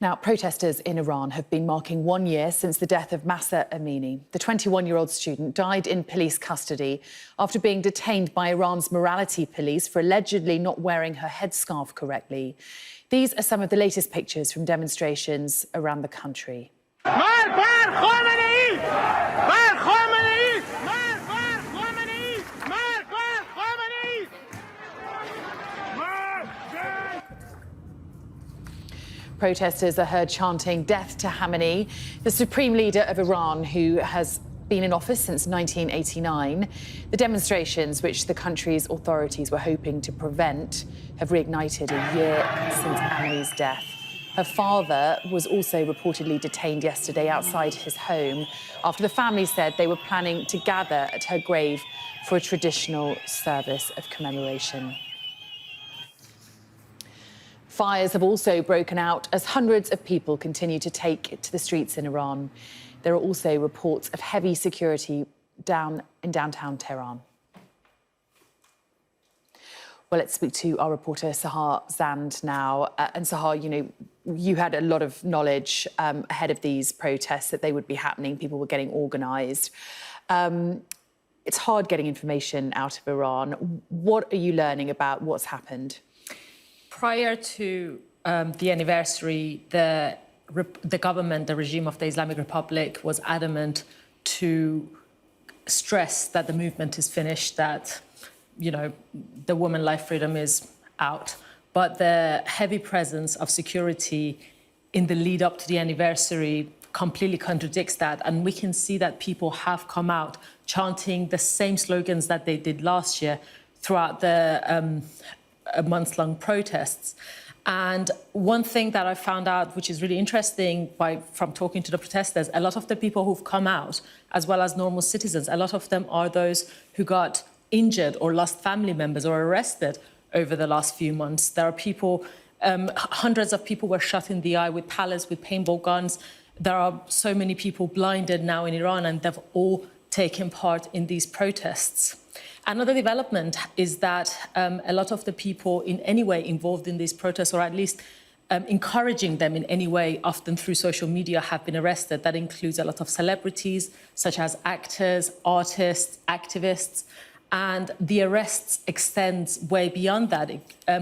Now, protesters in Iran have been marking 1 year since the death of Mahsa Amini. The 21-year-old student died in police custody after being detained by Iran's morality police for allegedly not wearing her headscarf correctly. These are some of the latest pictures from demonstrations around the country. Protesters are heard chanting "Death to Khamenei," the supreme leader of Iran, who has been in office since 1989. The demonstrations, which the country's authorities were hoping to prevent, have reignited a year since Amini's death. Her father was also reportedly detained yesterday outside his home after the family said they were planning to gather at her grave for a traditional service of commemoration. Fires have also broken out as hundreds of people continue to take to the streets in Iran. There are also reports of heavy security in downtown Tehran. Well, let's speak to our reporter Sahar Zand now. And Sahar, you had a lot of knowledge ahead of these protests that they would be happening. People were getting organised. It's hard getting information out of Iran. What are you learning about what's happened? Prior to the anniversary, the government, the regime of the Islamic Republic, was adamant to stress that the movement is finished, that, the woman life freedom is out. But the heavy presence of security in the lead up to the anniversary completely contradicts that. And we can see that people have come out chanting the same slogans that they did last year throughout the months-long protests. And one thing that I found out, which is really interesting from talking to the protesters, a lot of the people who've come out, as well as normal citizens, a lot of them are those who got injured or lost family members or arrested over the last few months. There are people, hundreds of people were shot in the eye with pallets, with paintball guns. There are so many people blinded now in Iran, and they've all taken part in these protests. Another development is that a lot of the people in any way involved in these protests, or at least encouraging them in any way, often through social media, have been arrested. That includes a lot of celebrities, such as actors, artists, activists. And the arrests extend way beyond that.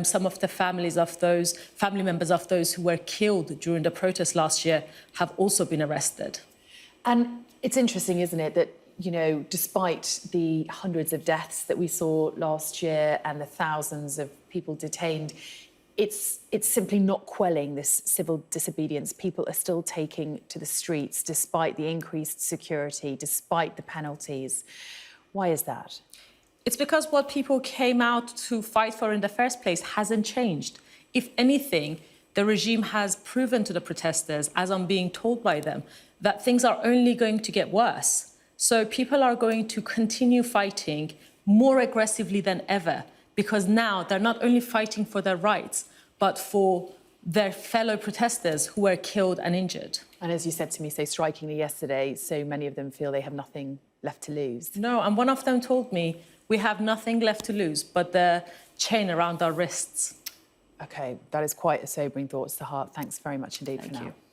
Some of the family members of those who were killed during the protest last year have also been arrested. And it's interesting, isn't it, that despite the hundreds of deaths that we saw last year and the thousands of people detained, it's simply not quelling this civil disobedience. People are still taking to the streets despite the increased security, despite the penalties. Why is that? It's because what people came out to fight for in the first place hasn't changed. If anything, the regime has proven to the protesters, as I'm being told by them, that things are only going to get worse. So people are going to continue fighting more aggressively than ever, because now they're not only fighting for their rights, but for their fellow protesters who were killed and injured. And as you said to me so strikingly yesterday, so many of them feel they have nothing left to lose. No, and one of them told me, we have nothing left to lose but the chain around our wrists. OK, that is quite a sobering thought, Sahar. Thanks very much indeed for now. Thank you.